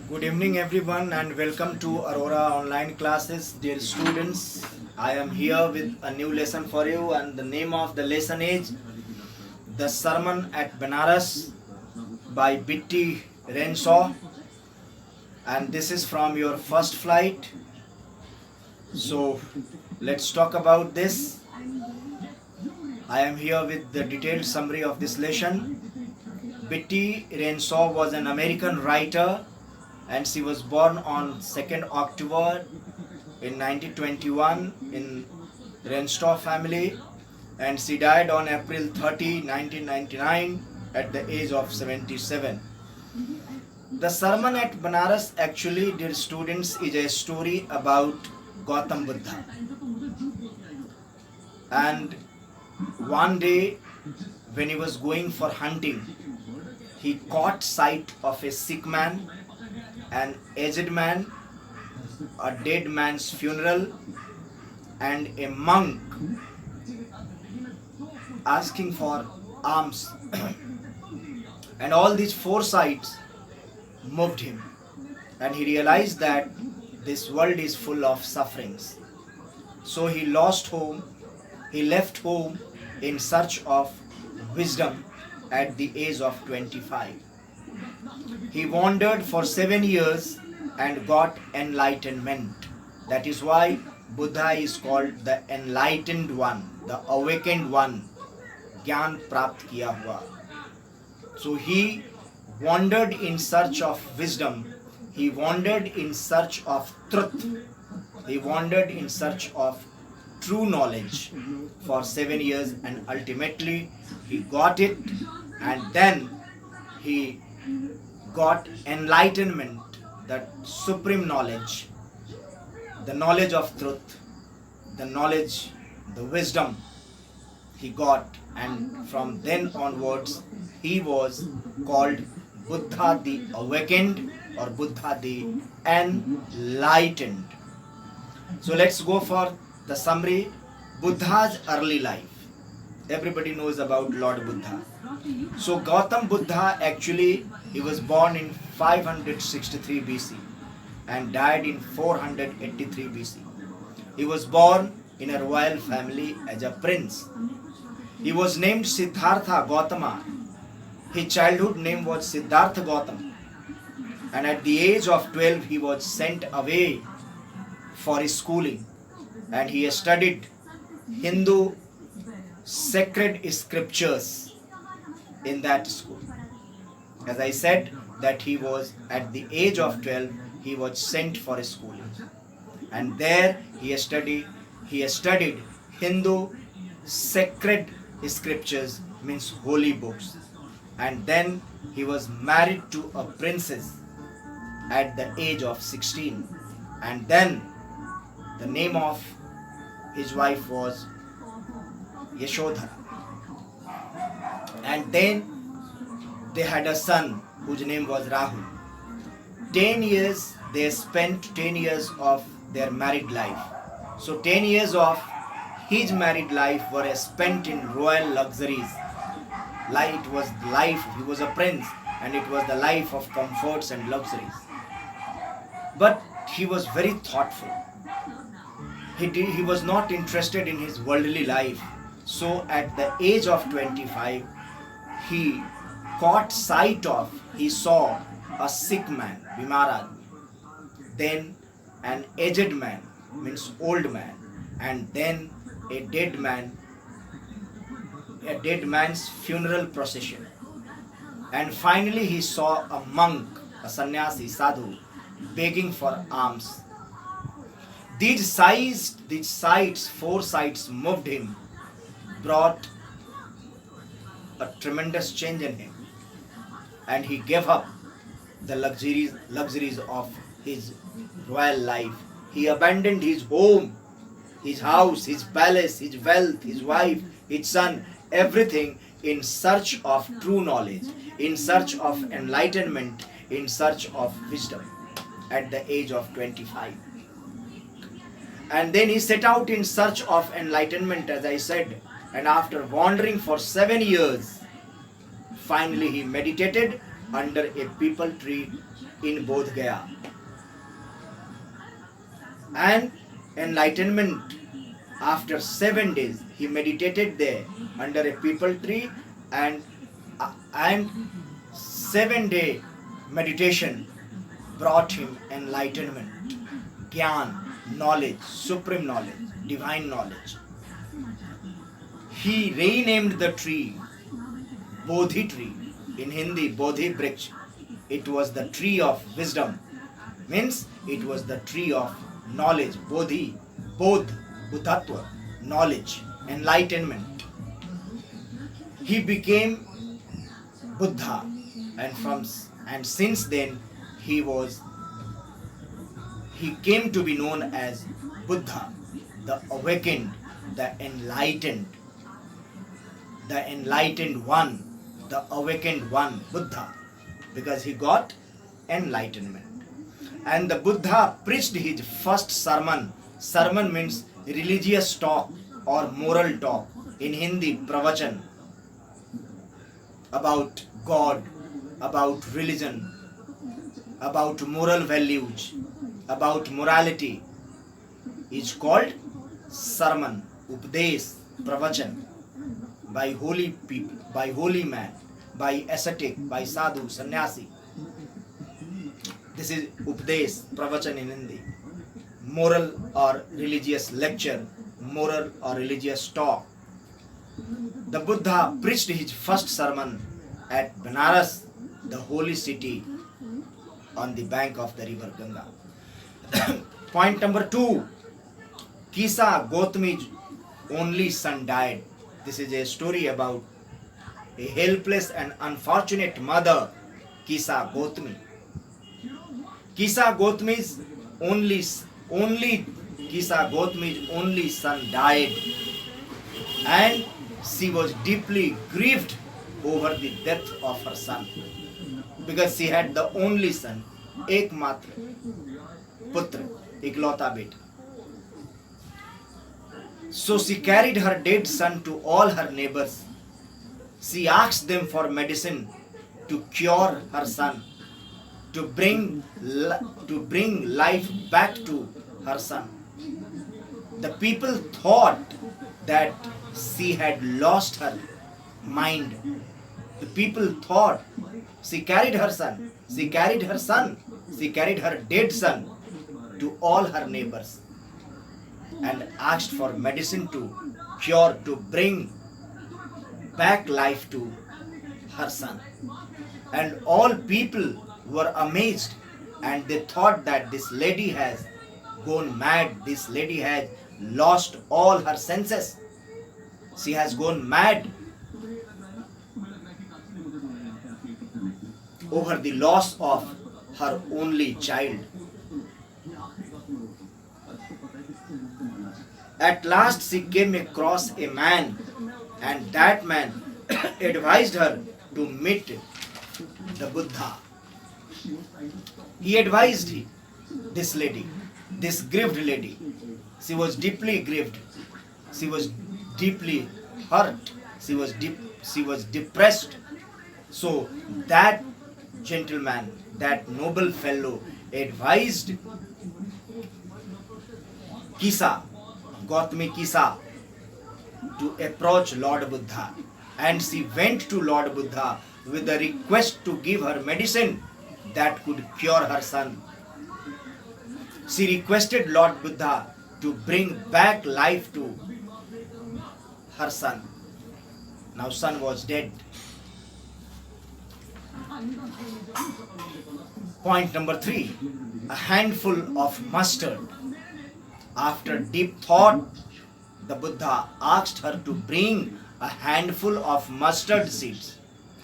Good evening, everyone, and welcome to Aurora Online Classes. Dear students, I am here with a new lesson for you, and the name of the lesson is The Sermon at Banaras by Bitty Renshaw. And this is from your first flight. So, let's talk about this. I am here with the detailed summary of this lesson. Bitty Renshaw was an American writer, and she was born on 2nd October in 1921 in Renshaw family, and she died on April 30, 1999 at the age of 77. The Sermon at Banaras, actually, dear students, is a story about Gautam Buddha. And one day when he was going for hunting, he caught sight of a sick man, an aged man, a dead man's funeral, and a monk asking for alms. And all these four sights moved him, and he realized that this world is full of sufferings. So he lost home, he left home in search of wisdom at the age of 25. He wandered for 7 years and got enlightenment. That is why Buddha is called the enlightened one, the awakened one. Gyan prapt kiya hua. So he wandered in search of wisdom. He wandered in search of truth. He wandered in search of true knowledge for 7 years, and ultimately he got it, and then he got enlightenment, that supreme knowledge, the knowledge of truth, the knowledge, the wisdom he got, and from then onwards he was called Buddha the awakened or Buddha the enlightened. So let's go for the summary. Buddha's early life. Everybody knows about Lord Buddha. So Gautam Buddha, actually, he was born in 563 BC and died in 483 BC. He was born in a royal family as a prince. He was named Siddhartha Gautama. His childhood name was Siddhartha Gautam. And at the age of 12, he was sent away for his schooling, and he studied Hindu sacred scriptures in that school. As I said, that he was at the age of 12, he was sent for his schooling, and there he studied Hindu sacred scriptures, means holy books. And then he was married to a princess at the age of 16, and then the name of his wife was Yashodhara. And then they had a son whose name was Rahul. 10 years, they spent 10 years of their married life. So 10 years of his married life were spent in royal luxuries. Like it was life, he was a prince, and it was the life of comforts and luxuries. But he was very thoughtful. He was not interested in his worldly life. So at the age of 25, he caught sight of, he saw a sick man, Bimar Admi, then an aged man, means old man, and then a dead man, a dead man's funeral procession. And finally he saw a monk, a sannyasi, sadhu, begging for alms. These sights, four sights moved him, brought a tremendous change in him, and he gave up the luxuries of his royal life. He abandoned his home, his house, his palace, his wealth, his wife, his son, everything in search of true knowledge, in search of enlightenment, in search of wisdom at the age of 25. And then he set out in search of enlightenment, as I said, and after wandering for 7 years, finally he meditated under a peepal tree in Bodh Gaya. And enlightenment, after 7 days, he meditated there under a peepal tree, and 7 day meditation brought him enlightenment, Gyan, knowledge, supreme knowledge, divine knowledge. He renamed the tree Bodhi tree. In Hindi, Bodhi Briksh. It was the tree of wisdom. Means it was the tree of knowledge. Bodhi, Bodh, Buddhatva, knowledge, enlightenment. He became Buddha, and since then he came to be known as Buddha, the awakened, the enlightened one, the awakened one, Buddha, because he got enlightenment. And the Buddha preached his first sermon. Sermon means religious talk or moral talk. In Hindi, pravachan, about God, about religion, about moral values, about morality, is called sermon, updesh, pravachan, by holy people, by holy man, by ascetic, by sadhu, sannyasi. This is updesh, pravachan in Hindi. Moral or religious lecture, moral or religious talk. The Buddha preached his first sermon at Banaras, the holy city on the bank of the river Ganga. Point number 2. Kisa Gotami's only son died. This is a story about a helpless and unfortunate mother, Kisa Gotami. Kisa Gotami's only son died, and she was deeply grieved over the death of her son, because she had the only son, ekmatra putra, iklauta beta. So she carried her dead son to all her neighbors. She asked them for medicine to cure her son, to bring life back to her son. The people thought that she had lost her mind. The people thought she carried her dead son to all her neighbors and asked for medicine to cure, to bring back life to her son. And all people were amazed, and they thought that this lady has gone mad, this lady has lost all her senses, she has gone mad over the loss of her only child. At last she came across a man, and that man advised her to meet the Buddha. He advised this lady, this grieved lady. She was deeply grieved. She was deeply hurt. She was depressed. So that gentleman, that noble fellow, advised Kisa, Gotami Kisa, to approach Lord Buddha. And she went to Lord Buddha with a request to give her medicine that could cure her son. She requested Lord Buddha to bring back life to her son. Now son was dead. Point number 3. A handful of mustard. After deep thought, the Buddha asked her to bring a handful of mustard seeds.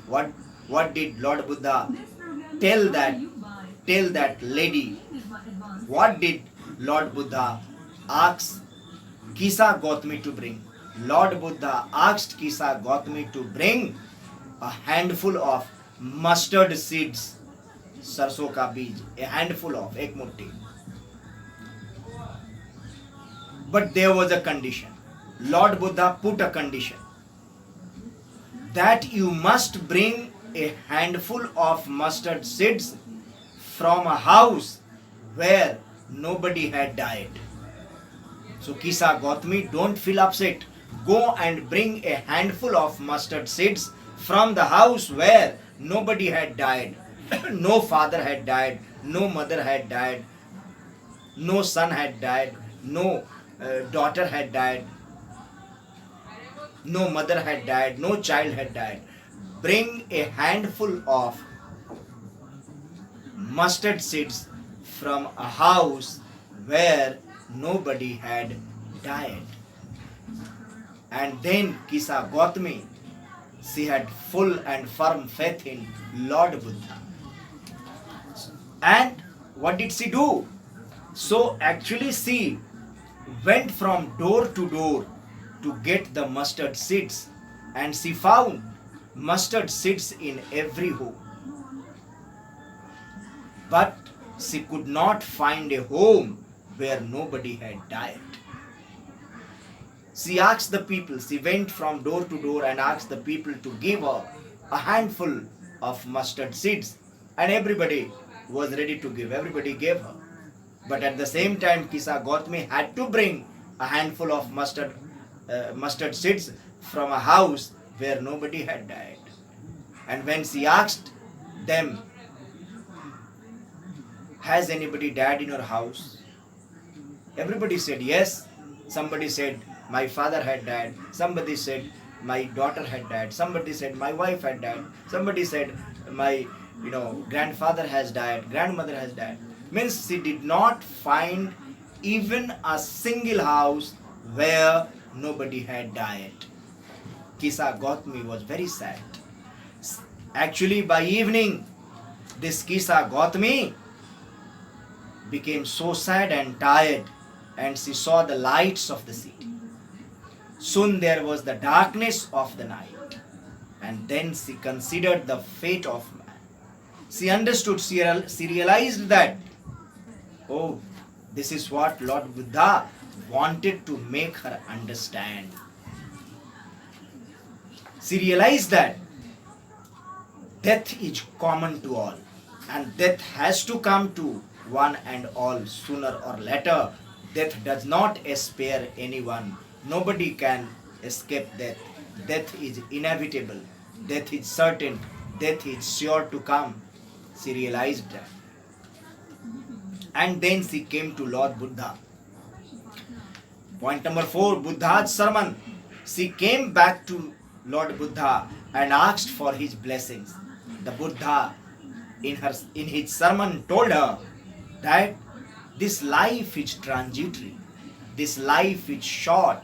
What did Lord Buddha tell that lady? What did Lord Buddha ask Kisa Gotami to bring? Lord Buddha asked Kisa Gotami to bring a handful of mustard seeds, sarso ka beej, a handful of, ek mutti. But there was a condition. Lord Buddha put a condition that you must bring a handful of mustard seeds from a house where nobody had died. So Kisa Gautami, don't feel upset. Go and bring a handful of mustard seeds from the house where nobody had died. No father had died, no mother had died, no son had died, no daughter had died, no mother had died, no child had died. Bring a handful of mustard seeds from a house where nobody had died. And then Kisa Gautami, she had full and firm faith in Lord Buddha. And what did she do? So actually she went from door to door to get the mustard seeds, and she found mustard seeds in every home. But she could not find a home where nobody had died. She asked the people, she went from door to door and asked the people to give her a handful of mustard seeds, and everybody was ready to give. Everybody gave her. But at the same time, Kisa Gautami had to bring a handful of mustard seeds from a house where nobody had died. And when she asked them, has anybody died in your house? Everybody said yes. Somebody said, my father had died. Somebody said, my daughter had died. Somebody said, my wife had died. Somebody said, my grandfather has died, grandmother has died. Means she did not find even a single house where nobody had died. Kisa Gautami was very sad. Actually, by evening, this Kisa Gautami became so sad and tired, and she saw the lights of the city. Soon there was the darkness of the night, and then she considered the fate of man. She understood, she realized that, oh, this is what Lord Buddha wanted to make her understand. She realized that death is common to all, and death has to come to one and all sooner or later. Death does not spare anyone. Nobody can escape death. Death is inevitable. Death is certain. Death is sure to come. She realized that. And then she came to Lord Buddha. Point number 4, Buddha's sermon. She came back to Lord Buddha and asked for his blessings. The Buddha in his sermon told her that this life is transitory, this life is short,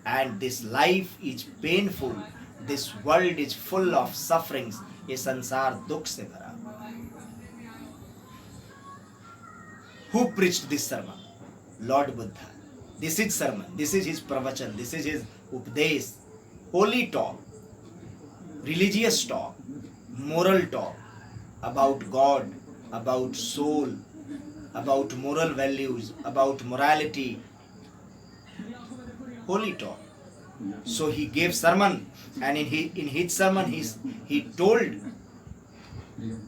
and this life is painful. This world is full of sufferings. Ye sansar dukh se bhara. Who preached this sermon? Lord Buddha. This is sermon. This is his pravachan. This is his updesh. Holy talk, religious talk, moral talk about God, about soul, about moral values, about morality. Holy talk. So he gave sermon, and in his sermon he told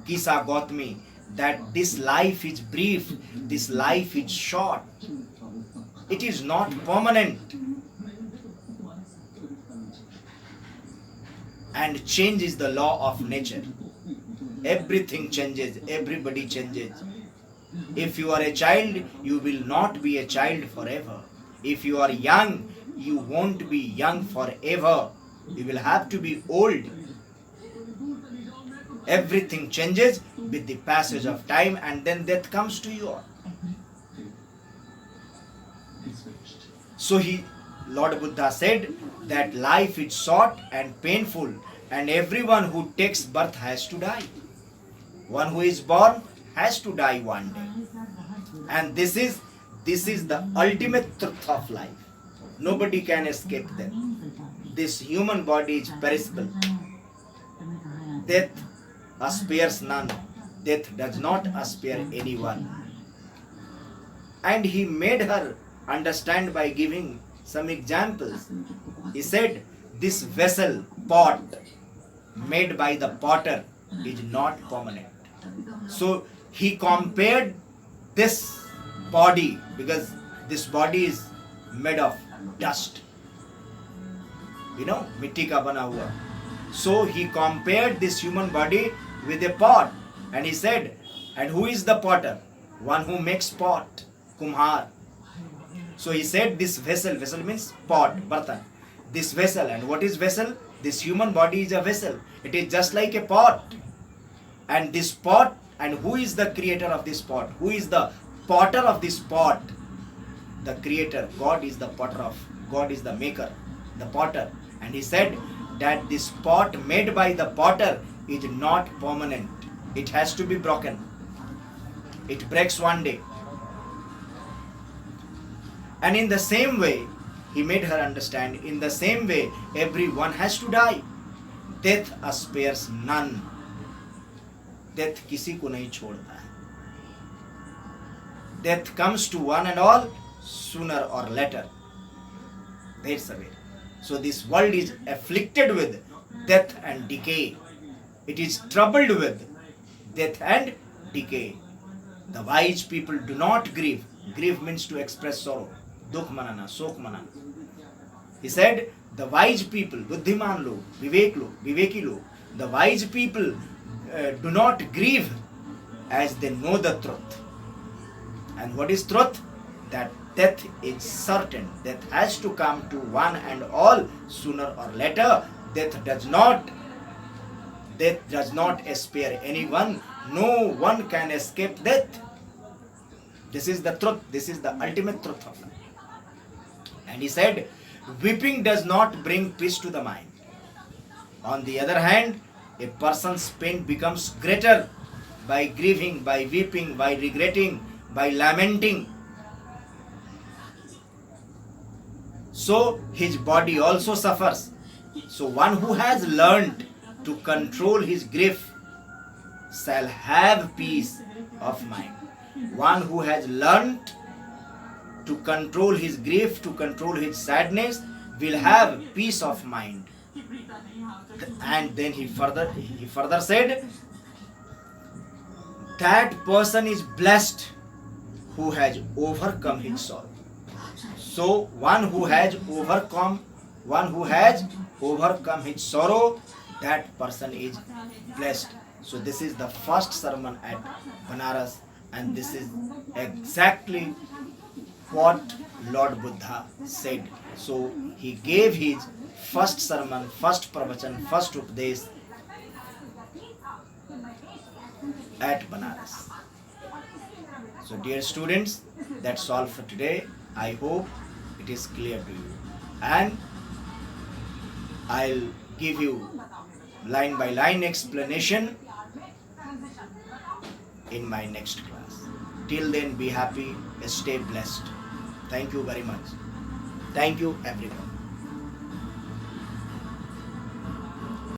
Kisa Gautami that this life is brief, this life is short, it is not permanent, and change is the law of nature. Everything changes, everybody changes. If you are a child, you will not be a child forever. If you are young, you won't be young forever. You will have to be old. Everything changes with the passage of time, and then death comes to you all. So Lord Buddha said that life is short and painful, and everyone who takes birth has to die. One who is born has to die one day. And this is the ultimate truth of life. Nobody can escape death. This human body is perishable. Death spares none. Death does not spare anyone. And he made her understand by giving some examples. He said, this vessel, pot, made by the potter, is not permanent. So he compared this body, because this body is made of dust, मिट्टी का बना हुआ. So he compared this human body with a pot, and he said, and who is the potter? One who makes pot, kumhar. So he said this vessel means pot, bartan. This vessel, and what is vessel? This human body is a vessel. It is just like a pot. And this pot, and who is the creator of this pot? Who is the potter of this pot? The creator. God is the potter God is the maker, the potter. And he said that this pot made by the potter is not permanent. It has to be broken. It breaks one day. And in the same way, he made her understand, in the same way, everyone has to die. Death spares none. Death किसी को नहीं छोड़ता है. Death comes to one and all, sooner or later. That's the way. So this world is afflicted with death and decay. It is troubled with death and decay. The wise people do not grieve. Grieve means to express sorrow. Dukh manana, शोक manana. He said, the wise people, बुद्धिमान लोग, विवेकी लोग, the wise people do not grieve as they know the truth. And what is truth? That death is certain. Death has to come to one and all, sooner or later. Death does not spare anyone. No one can escape death. This is the truth. This is the ultimate truth of life. And he said, weeping does not bring peace to the mind. On the other hand, a person's pain becomes greater by grieving, by weeping, by regretting, by lamenting. So his body also suffers. So one who has learned to control his grief shall have peace of mind. One who has learned to control his grief, to control his sadness, will have peace of mind. And then he further said, that person is blessed who has overcome his sorrow. So one who has overcome his sorrow, that person is blessed. So this is the first sermon at Banaras, and this is exactly what Lord Buddha said. So he gave his first sermon, first pravachan, first updesh at Banaras. So dear students, that's all for today. I hope it is clear to you. And I'll give you line by line explanation in my next class. Till then, be happy, stay blessed. Thank you very much. Thank you everyone.